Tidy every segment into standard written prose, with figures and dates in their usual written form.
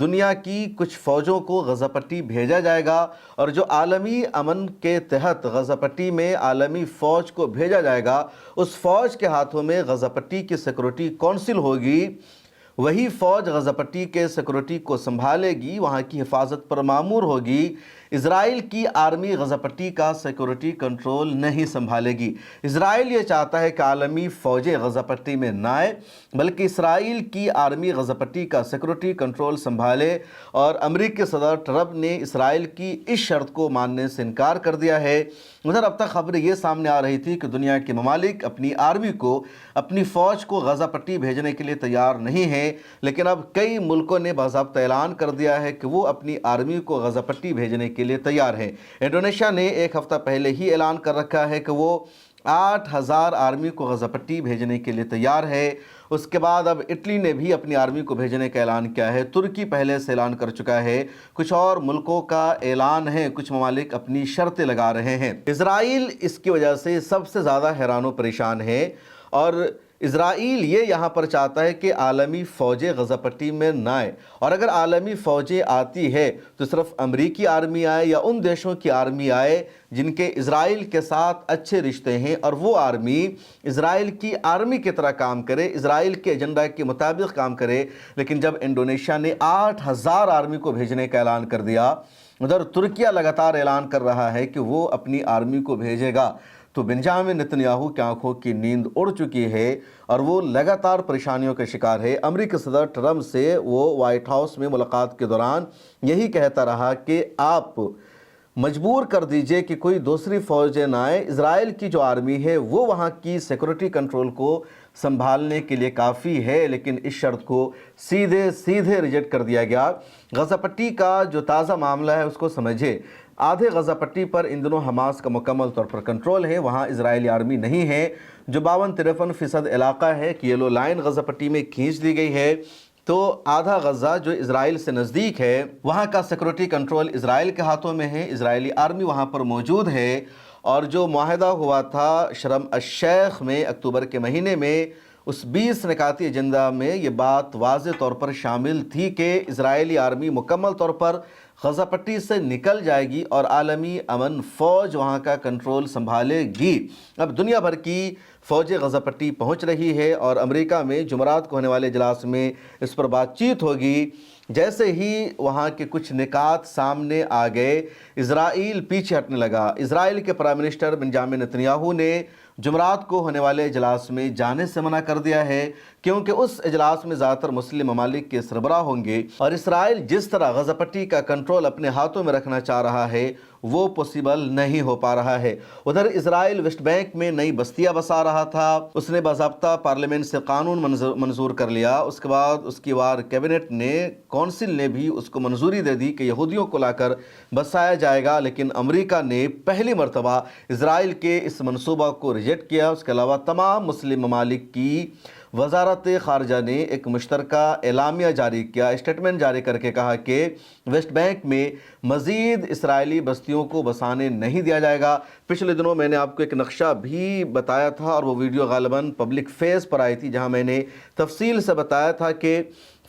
دنیا کی کچھ فوجوں کو غزہ پٹی بھیجا جائے گا، اور جو عالمی امن کے تحت غزہ پٹی میں عالمی فوج کو بھیجا جائے گا، اس فوج کے ہاتھوں میں غزہ پٹی کی سیکورٹی کونسل ہوگی، وہی فوج غزہ پٹی کے سیکورٹی کو سنبھالے گی، وہاں کی حفاظت پر مامور ہوگی۔ اسرائیل کی آرمی غزہ پٹی کا سیکورٹی کنٹرول نہیں سنبھالے گی۔ اسرائیل یہ چاہتا ہے کہ عالمی فوجیں غزہ پٹی میں نہ آئے، بلکہ اسرائیل کی آرمی غزہ پٹی کا سیکورٹی کنٹرول سنبھالے، اور امریکی صدر ٹرمپ نے اسرائیل کی اس شرط کو ماننے سے انکار کر دیا ہے۔ ادھر اب تک خبریں یہ سامنے آ رہی تھی کہ دنیا کے ممالک اپنی آرمی کو، اپنی فوج کو غزہ پٹی بھیجنے کے لیے تیار نہیں ہیں، لیکن اب کئی ملکوں نے باضابطہ اعلان کر دیا ہے کہ وہ اپنی آرمی کو غزہ پٹی بھیجنے کے لیے تیار ہیں۔ انڈونیشیا نے ایک ہفتہ پہلے ہی اعلان کر رکھا ہے کہ وہ 8,000 آرمی کو غزہ پٹی بھیجنے کے لیے تیار ہے۔ اس کے بعد اب اٹلی نے بھی اپنی آرمی کو بھیجنے کا اعلان کیا ہے، ترکی پہلے سے اعلان کر چکا ہے، کچھ اور ملکوں کا اعلان ہے، کچھ ممالک اپنی شرطیں لگا رہے ہیں۔ اسرائیل اس کی وجہ سے سب سے زیادہ حیران و پریشان ہے، اور اسرائیل یہ یہاں پر چاہتا ہے کہ عالمی فوجیں غزہ پٹی میں نہ آئے، اور اگر عالمی فوجیں آتی ہے تو صرف امریکی آرمی آئے یا ان دیشوں کی آرمی آئے جن کے اسرائیل کے ساتھ اچھے رشتے ہیں، اور وہ آرمی اسرائیل کی آرمی کی طرح کام کرے، اسرائیل کے ایجنڈا کے مطابق کام کرے۔ لیکن جب انڈونیشیا نے 8,000 آرمی کو بھیجنے کا اعلان کر دیا، ادھر ترکیہ لگاتار اعلان کر رہا ہے کہ وہ اپنی آرمی کو بھیجے گا، تو بنجامن نتنیاہو کی آنکھوں کی نیند اڑ چکی ہے، اور وہ لگاتار پریشانیوں کا شکار ہے۔ امریکی صدر ٹرمپ سے وہ وائٹ ہاؤس میں ملاقات کے دوران یہی کہتا رہا کہ آپ مجبور کر دیجئے کہ کوئی دوسری فوجیں نہ آئے، اسرائیل کی جو آرمی ہے وہ وہاں کی سیکورٹی کنٹرول کو سنبھالنے کے لیے کافی ہے، لیکن اس شرط کو سیدھے ریجیکٹ کر دیا گیا۔ غزہ پٹی کا جو تازہ معاملہ ہے اس کو سمجھے، آدھے غزہ پٹی پر ان دنوں حماس کا مکمل طور پر کنٹرول ہے، وہاں اسرائیلی آرمی نہیں ہے۔ جو 52-53% علاقہ ہے کہ یلو لائن غزہ پٹی میں کھینچ دی گئی ہے، تو آدھا غزہ جو اسرائیل سے نزدیک ہے وہاں کا سیکورٹی کنٹرول اسرائیل کے ہاتھوں میں ہے، اسرائیلی آرمی وہاں پر موجود ہے۔ اور جو معاہدہ ہوا تھا شرم الشیخ میں اکتوبر کے مہینے میں، اس 20 نکاتی ایجنڈا میں یہ بات واضح طور پر شامل تھی کہ اسرائیلی آرمی مکمل طور پر غزہ پٹی سے نکل جائے گی اور عالمی امن فوج وہاں کا کنٹرول سنبھالے گی۔ اب دنیا بھر کی فوجیں غزہ پٹی پہنچ رہی ہے، اور امریکہ میں جمعرات کو ہونے والے اجلاس میں اس پر بات چیت ہوگی۔ جیسے ہی وہاں کے کچھ نکات سامنے آ گئے، اسرائیل پیچھے ہٹنے لگا۔ اسرائیل کے پرائم منسٹر بنجامن نتنیاہو نے جمعرات کو ہونے والے اجلاس میں جانے سے منع کر دیا ہے، کیونکہ اس اجلاس میں زیادہ تر مسلم ممالک کے سربراہ ہوں گے، اور اسرائیل جس طرح غزہ پٹی کا کنٹرول اپنے ہاتھوں میں رکھنا چاہ رہا ہے وہ پوسیبل نہیں ہو پا رہا ہے۔ ادھر اسرائیل ویسٹ بینک میں نئی بستیاں بسا رہا تھا، اس نے باضابطہ پارلیمنٹ سے قانون منظور کر لیا، اس کے بعد اس کی وار کیبنٹ نے، کونسل نے بھی اس کو منظوری دے دی کہ یہودیوں کو لا کر بسایا جائے گا، لیکن امریکہ نے پہلی مرتبہ اسرائیل کے اس منصوبہ کو ریجیکٹ کیا۔ اس کے علاوہ تمام مسلم ممالک کی وزارت خارجہ نے ایک مشترکہ اعلامیہ جاری کیا، اسٹیٹمنٹ جاری کر کے کہا کہ ویسٹ بینک میں مزید اسرائیلی بستیوں کو بسانے نہیں دیا جائے گا۔ پچھلے دنوں میں نے آپ کو ایک نقشہ بھی بتایا تھا، اور وہ ویڈیو غالباً پبلک فیس پر آئی تھی، جہاں میں نے تفصیل سے بتایا تھا کہ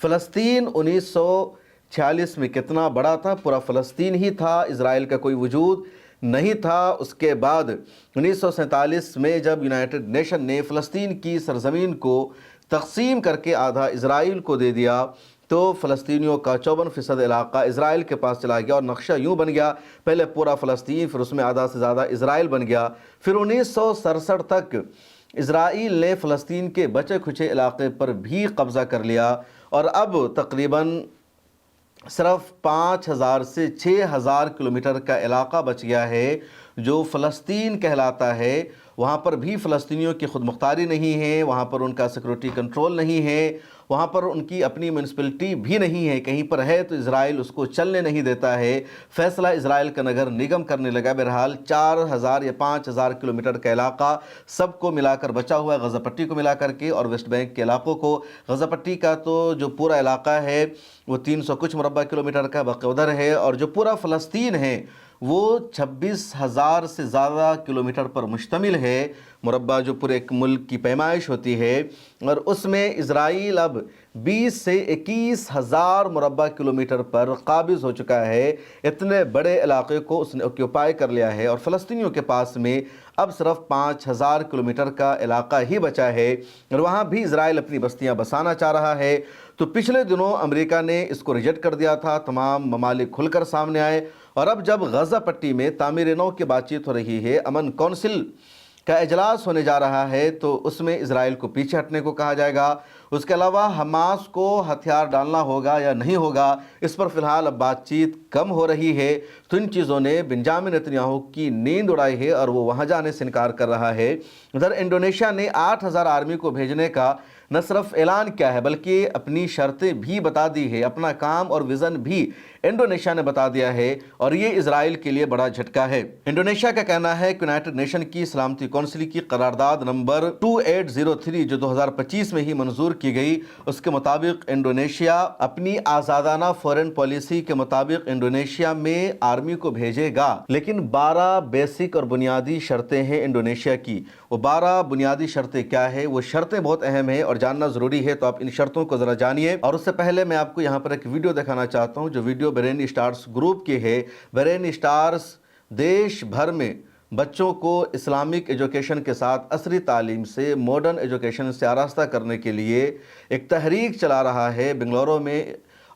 فلسطین 1946 میں کتنا بڑا تھا، پورا فلسطین ہی تھا، اسرائیل کا کوئی وجود نہیں تھا۔ اس کے بعد 1947 میں جب یونائٹڈ نیشن نے فلسطین کی سرزمین کو تقسیم کر کے آدھا اسرائیل کو دے دیا، تو فلسطینیوں کا 54% علاقہ اسرائیل کے پاس چلا گیا، اور نقشہ یوں بن گیا، پہلے پورا فلسطین، پھر اس میں آدھا سے زیادہ اسرائیل بن گیا۔ پھر 1967 تک اسرائیل نے فلسطین کے بچے کھچے علاقے پر بھی قبضہ کر لیا، اور اب تقریباً صرف 5,000 سے 6,000 کلومیٹر کا علاقہ بچ گیا ہے جو فلسطین کہلاتا ہے۔ وہاں پر بھی فلسطینیوں کی خود مختاری نہیں ہے، وہاں پر ان کا سیکورٹی کنٹرول نہیں ہے، وہاں پر ان کی اپنی میونسپلٹی بھی نہیں ہے، کہیں پر ہے تو اسرائیل اس کو چلنے نہیں دیتا ہے۔ فیصلہ اسرائیل کا نگر نگم کرنے لگا۔ بہرحال 4,000 یا 5,000 کلومیٹر کا علاقہ سب کو ملا کر بچا ہوا ہے، غزہ پٹی کو ملا کر کے اور ویسٹ بینک کے علاقوں کو۔ غزہ پٹی کا تو جو پورا علاقہ ہے وہ 300 کچھ مربع کلومیٹر کا باقی ادھر ہے، اور جو پورا فلسطین ہے وہ 26,000 سے زیادہ کلومیٹر پر مشتمل ہے، مربع جو پورے ایک ملک کی پیمائش ہوتی ہے، اور اس میں اسرائیل اب 20 سے 21,000 مربع کلومیٹر پر قابض ہو چکا ہے۔ اتنے بڑے علاقے کو اس نے آکیوپائی کر لیا ہے، اور فلسطینیوں کے پاس میں اب صرف 5,000 کلومیٹر کا علاقہ ہی بچا ہے، اور وہاں بھی اسرائیل اپنی بستیاں بسانا چاہ رہا ہے۔ تو پچھلے دنوں امریکہ نے اس کو ریجیکٹ کر دیا تھا، تمام ممالک کھل کر سامنے آئے، اور اب جب غزہ پٹی میں تعمیر نو کی بات چیت ہو رہی ہے، امن کونسل کا اجلاس ہونے جا رہا ہے، تو اس میں اسرائیل کو پیچھے ہٹنے کو کہا جائے گا۔ اس کے علاوہ حماس کو ہتھیار ڈالنا ہوگا یا نہیں ہوگا، اس پر فی الحال اب بات چیت کم ہو رہی ہے۔ تو ان چیزوں نے بنجامن نتنیاہو کی نیند اڑائی ہے، اور وہ وہاں جانے سے انکار کر رہا ہے۔ ادھر انڈونیشیا نے 8,000 آرمی کو بھیجنے کا نہ صرف اعلان کیا ہے بلکہ اپنی شرطیں بھی بتا دی ہے، اپنا کام اور ویژن بھی انڈونیشیا نے بتا دیا ہے، اور یہ اسرائیل کے لیے بڑا جھٹکا ہے۔ انڈونیشیا کا کہنا ہے کہ یونائیٹڈ نیشن کی سلامتی کونسل کی قرارداد نمبر 2803 جو 2025 میں ہی منظور کی گئی، اس کے مطابق انڈونیشیا اپنی آزادانہ فورن پالیسی کے مطابق انڈونیشیا میں آرمی کو بھیجے گا، لیکن 12 بیسک اور بنیادی شرطیں ہیں انڈونیشیا کی۔ وہ 12 بنیادی شرطیں کیا ہے؟ وہ شرطیں بہت اہم ہیں اور جاننا ضروری ہے، تو آپ ان شرطوں کو ذرا جانیے۔ اور اس سے پہلے میں آپ کو یہاں پر ایک ویڈیو دکھانا چاہتا ہوں، جو ویڈیو برین سٹارز گروپ کی ہے۔ برین سٹارز دیش بھر میں بچوں کو اسلامک ایجوکیشن کے ساتھ عصری تعلیم سے ماڈرن ایجوکیشن سے آراستہ کرنے کے لیے ایک تحریک چلا رہا ہے۔ بنگلورو میں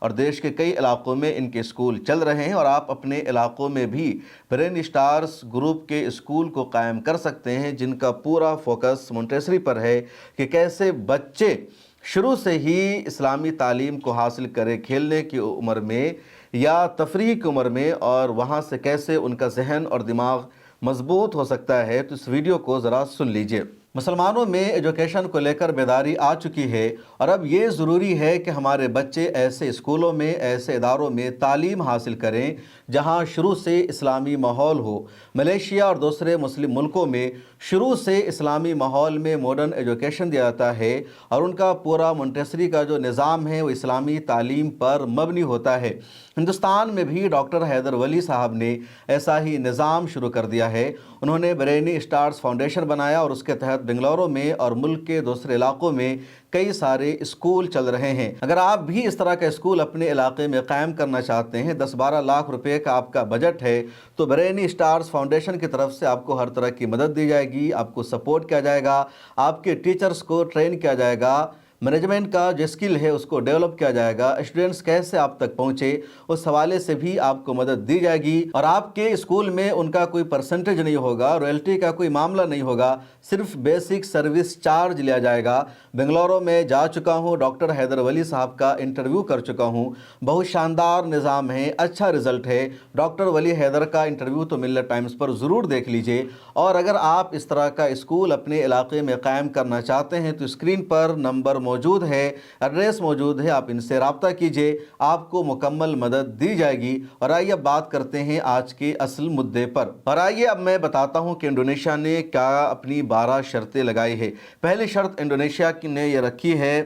اور دیش کے کئی علاقوں میں ان کے اسکول چل رہے ہیں، اور آپ اپنے علاقوں میں بھی برین سٹارز گروپ کے اسکول کو قائم کر سکتے ہیں، جن کا پورا فوکس مونٹیسری پر ہے کہ کیسے بچے شروع سے ہی اسلامی تعلیم کو حاصل کرے، کھیلنے کی عمر میں یا تفریح کی عمر میں، اور وہاں سے کیسے ان کا ذہن اور دماغ مضبوط ہو سکتا ہے۔ تو اس ویڈیو کو ذرا سن لیجئے۔ مسلمانوں میں ایجوکیشن کو لے کر بیداری آ چکی ہے، اور اب یہ ضروری ہے کہ ہمارے بچے ایسے اسکولوں میں، ایسے اداروں میں تعلیم حاصل کریں جہاں شروع سے اسلامی ماحول ہو۔ ملیشیا اور دوسرے مسلم ملکوں میں شروع سے اسلامی ماحول میں ماڈرن ایجوکیشن دیا جاتا ہے، اور ان کا پورا مونٹیسری کا جو نظام ہے وہ اسلامی تعلیم پر مبنی ہوتا ہے۔ ہندوستان میں بھی ڈاکٹر حیدر ولی صاحب نے ایسا ہی نظام شروع کر دیا ہے۔ انہوں نے برین سٹارز فاؤنڈیشن بنایا، اور اس کے تحت بنگلورو میں اور ملک کے دوسرے علاقوں میں کئی سارے اسکول چل رہے ہیں۔ اگر آپ بھی اس طرح کا اسکول اپنے علاقے میں قائم کرنا چاہتے ہیں، 10-12 لاکھ روپے کا آپ کا بجٹ ہے، تو برین سٹارز فاؤنڈیشن کی طرف سے آپ کو ہر طرح کی مدد دی جائے گی، آپ کو سپورٹ کیا جائے گا، آپ کے ٹیچرز کو ٹرین کیا جائے گا، مینجمنٹ کا جو اسکل ہے اس کو ڈیولپ کیا جائے گا، اسٹوڈنٹس کیسے آپ تک پہنچے اس حوالے سے بھی آپ کو مدد دی جائے گی، اور آپ کے اسکول میں ان کا کوئی پرسنٹیج نہیں ہوگا، رائلٹی کا کوئی معاملہ نہیں ہوگا، صرف بیسک سروس چارج لیا جائے گا۔ بنگلورو میں جا چکا ہوں، ڈاکٹر حیدر ولی صاحب کا انٹرویو کر چکا ہوں، بہت شاندار نظام ہے، اچھا رزلٹ ہے۔ ڈاکٹر ولی حیدر کا انٹرویو تو ملت ٹائمز پر ضرور دیکھ لیجئے، اور اگر آپ اس طرح کا اسکول اپنے علاقے میں قائم کرنا چاہتے ہیں تو اسکرین پر نمبر موجود ہے، ایڈریس موجود ہے، آپ ان سے رابطہ کیجئے، آپ کو مکمل مدد دی جائے گی۔ اور آئیے اب بات کرتے ہیں آج کے اصل مدعے پر، اور آئیے اب میں بتاتا ہوں کہ انڈونیشیا نے کیا اپنی 12 شرطیں لگائی ہے۔ پہلی شرط انڈونیشیا نے یہ رکھی ہے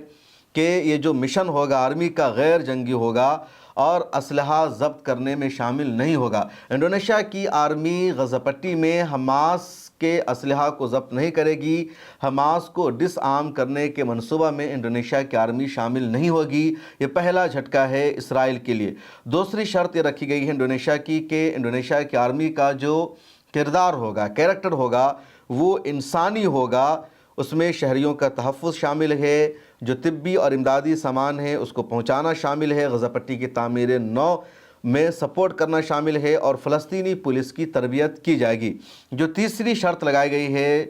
کہ یہ جو مشن ہوگا آرمی کا غیر جنگی ہوگا اور اسلحہ ضبط کرنے میں شامل نہیں ہوگا۔ انڈونیشیا کی آرمی غزہ پٹی میں حماس کے اسلحہ کو ضبط نہیں کرے گی، حماس کو ڈس آرم کرنے کے منصوبہ میں انڈونیشیا کی آرمی شامل نہیں ہوگی۔ یہ پہلا جھٹکا ہے اسرائیل کے لیے۔ دوسری شرط یہ رکھی گئی ہے انڈونیشیا کی کہ انڈونیشیا کی آرمی کا جو کردار ہوگا، کیریکٹر ہوگا، وہ انسانی ہوگا، اس میں شہریوں کا تحفظ شامل ہے، جو طبی اور امدادی سامان ہے اس کو پہنچانا شامل ہے، غزہ پٹی کی تعمیر نو میں سپورٹ کرنا شامل ہے، اور فلسطینی پولیس کی تربیت کی جائے گی۔ جو تیسری شرط لگائی گئی ہے،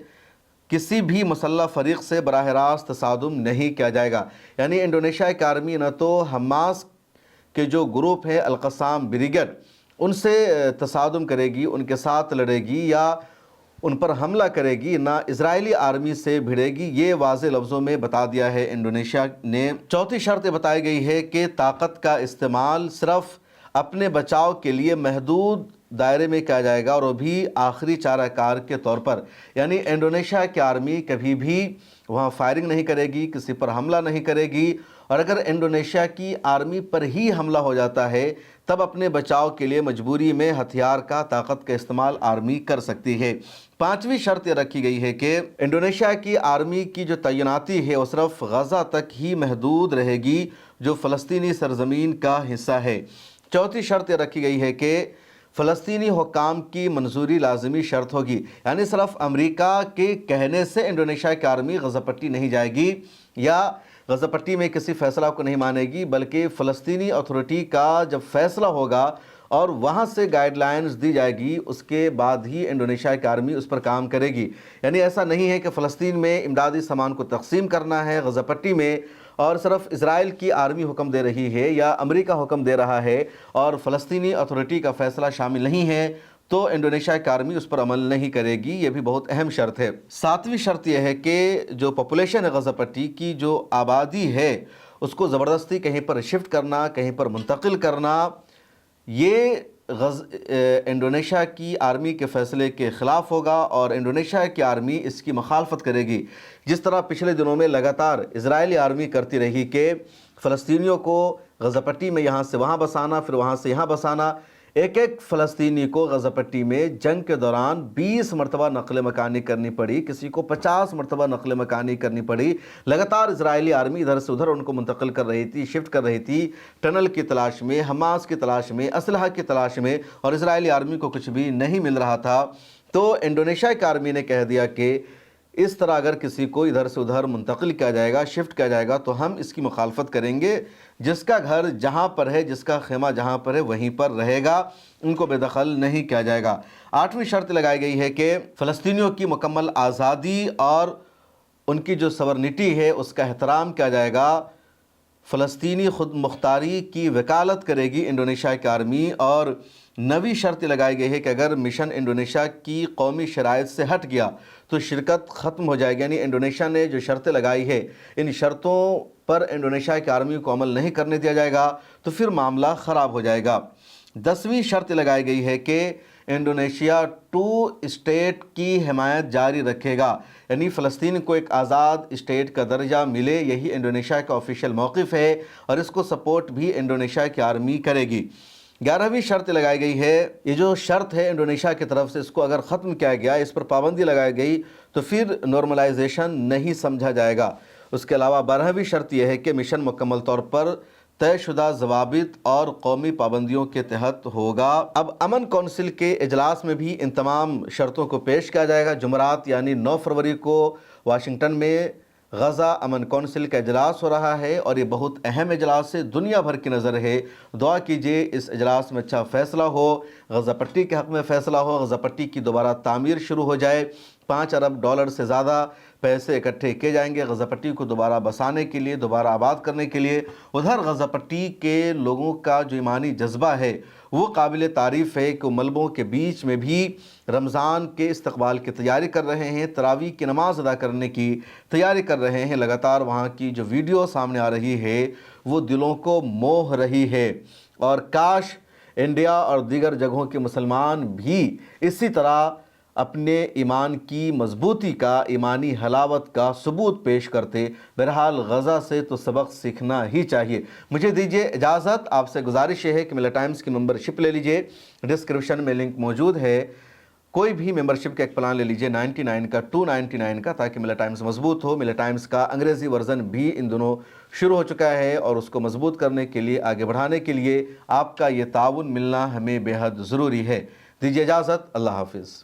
کسی بھی مسلح فریق سے براہ راست تصادم نہیں کیا جائے گا، یعنی انڈونیشیا کی آرمی نہ تو حماس کے جو گروپ ہے القسام بریگیڈ ان سے تصادم کرے گی، ان کے ساتھ لڑے گی یا ان پر حملہ کرے گی، نہ اسرائیلی آرمی سے بھیڑے گی، یہ واضح لفظوں میں بتا دیا ہے انڈونیشیا نے۔ چوتھی شرط بتائی گئی ہے کہ طاقت کا استعمال صرف اپنے بچاؤ کے لیے محدود دائرے میں کیا جائے گا، اور وہ بھی آخری چارہ کار کے طور پر، یعنی انڈونیشیا کی آرمی کبھی بھی وہاں فائرنگ نہیں کرے گی، کسی پر حملہ نہیں کرے گی، اور اگر انڈونیشیا کی آرمی پر ہی حملہ ہو جاتا ہے تب اپنے بچاؤ کے لیے مجبوری میں ہتھیار کا طاقت کا استعمال آرمی کر سکتی ہے۔ پانچویں شرط یہ رکھی گئی ہے کہ انڈونیشیا کی آرمی کی جو تعیناتی ہے وہ صرف غزہ تک ہی محدود رہے گی جو فلسطینی سرزمین کا حصہ ہے۔ چوتھی شرط یہ رکھی گئی ہے کہ فلسطینی حکام کی منظوری لازمی شرط ہوگی، یعنی صرف امریکہ کے کہنے سے انڈونیشیا کی آرمی غزہ پٹی نہیں جائے گی یا غزہ پٹی میں کسی فیصلہ کو نہیں مانے گی، بلکہ فلسطینی اتھارٹی کا جب فیصلہ ہوگا اور وہاں سے گائیڈ لائنز دی جائے گی اس کے بعد ہی انڈونیشیا کی آرمی اس پر کام کرے گی۔ یعنی ایسا نہیں ہے کہ فلسطین میں امدادی سامان کو تقسیم کرنا ہے غزہ پٹی میں اور صرف اسرائیل کی آرمی حکم دے رہی ہے یا امریکہ حکم دے رہا ہے اور فلسطینی اتھارٹی کا فیصلہ شامل نہیں ہے تو انڈونیشیا کی آرمی اس پر عمل نہیں کرے گی۔ یہ بھی بہت اہم شرط ہے۔ ساتویں شرط یہ ہے کہ جو پاپولیشن ہے غزہ پٹی کی جو آبادی ہے اس کو زبردستی کہیں پر شفٹ کرنا، کہیں پر منتقل کرنا، یہ انڈونیشیا کی آرمی کے فیصلے کے خلاف ہوگا اور انڈونیشیا کی آرمی اس کی مخالفت کرے گی، جس طرح پچھلے دنوں میں لگاتار اسرائیلی آرمی کرتی رہی کہ فلسطینیوں کو غزہ پٹی میں یہاں سے وہاں بسانا، پھر وہاں سے یہاں بسانا۔ ایک فلسطینی کو غزہ پٹی میں جنگ کے دوران 20 مرتبہ نقل مکانی کرنی پڑی، کسی کو 50 مرتبہ نقل مکانی کرنی پڑی۔ لگاتار اسرائیلی آرمی ادھر سے ادھر ان کو منتقل کر رہی تھی، شفٹ کر رہی تھی، ٹنل کی تلاش میں، حماس کی تلاش میں، اسلحہ کی تلاش میں، اور اسرائیلی آرمی کو کچھ بھی نہیں مل رہا تھا۔ تو انڈونیشیا کی آرمی نے کہہ دیا کہ اس طرح اگر کسی کو ادھر سے ادھر منتقل کیا جائے گا، شفٹ کیا جائے گا تو ہم اس کی مخالفت کریں گے۔ جس کا گھر جہاں پر ہے، جس کا خیمہ جہاں پر ہے وہیں پر رہے گا، ان کو بے دخل نہیں کیا جائے گا۔ آٹھویں شرط لگائی گئی ہے کہ فلسطینیوں کی مکمل آزادی اور ان کی جو سورنٹی ہے اس کا احترام کیا جائے گا۔ فلسطینی خود مختاری کی وکالت کرے گی انڈونیشیا کی آرمی۔ اور نویں شرط لگائی گئی ہے کہ اگر مشن انڈونیشیا کی قومی شرائط سے ہٹ گیا تو شرکت ختم ہو جائے گی۔ یعنی انڈونیشیا نے جو شرطیں لگائی ہے ان شرطوں پر انڈونیشیا کی آرمی کو عمل نہیں کرنے دیا جائے گا تو پھر معاملہ خراب ہو جائے گا۔ 10ویں شرط لگائی گئی ہے کہ انڈونیشیا 2 اسٹیٹ کی حمایت جاری رکھے گا، یعنی فلسطین کو ایک آزاد اسٹیٹ کا درجہ ملے، یہی انڈونیشیا کا آفیشیل موقف ہے اور اس کو سپورٹ بھی انڈونیشیا کی آرمی کرے گی۔ 11ویں شرط لگائی گئی ہے، یہ جو شرط ہے انڈونیشیا کی طرف سے اس کو اگر ختم کیا گیا، اس پر پابندی لگائی گئی تو پھر نارملائزیشن نہیں سمجھا جائے گا۔ اس کے علاوہ 12ویں شرط یہ ہے کہ مشن مکمل طور پر طے شدہ ضوابط اور قومی پابندیوں کے تحت ہوگا۔ اب امن کونسل کے اجلاس میں بھی ان تمام شرطوں کو پیش کیا جائے گا۔ جمعرات یعنی 9 فروری کو واشنگٹن میں غزہ امن کونسل کا اجلاس ہو رہا ہے اور یہ بہت اہم اجلاس ہے، دنیا بھر کی نظر ہے۔ دعا کیجئے اس اجلاس میں اچھا فیصلہ ہو، غزہ پٹی کے حق میں فیصلہ ہو، غزہ پٹی کی دوبارہ تعمیر شروع ہو جائے۔ $5 ارب سے زیادہ پیسے اکٹھے کیے جائیں گے غزہ پٹی کو دوبارہ بسانے کے لیے، دوبارہ آباد کرنے کے لیے۔ ادھر غزہ پٹی کے لوگوں کا جو ایمانی جذبہ ہے وہ قابل تعریف ہے کہ وہ ملبوں کے بیچ میں بھی رمضان کے استقبال کی تیاری کر رہے ہیں، تراویح کی نماز ادا کرنے کی تیاری کر رہے ہیں۔ لگاتار وہاں کی جو ویڈیو سامنے آ رہی ہے وہ دلوں کو موہ رہی ہے، اور کاش انڈیا اور دیگر جگہوں کے مسلمان بھی اسی طرح اپنے ایمان کی مضبوطی کا، ایمانی حلاوت کا ثبوت پیش کرتے۔ بہرحال غزہ سے تو سبق سیکھنا ہی چاہیے۔ مجھے دیجیے اجازت، آپ سے گزارش یہ ہے کہ ملت ٹائمز کی ممبرشپ لے لیجیے، ڈسکرپشن میں لنک موجود ہے۔ کوئی بھی ممبرشپ کا ایک پلان لے لیجیے 99 کا 299 کا، تاکہ ملت ٹائمز مضبوط ہو۔ ملت ٹائمز کا انگریزی ورژن بھی ان دنوں شروع ہو چکا ہے اور اس کو مضبوط کرنے کے لیے، آگے بڑھانے کے لیے آپ کا یہ تعاون ملنا ہمیں بے حد ضروری ہے۔ دیجیے اجازت، اللہ حافظ۔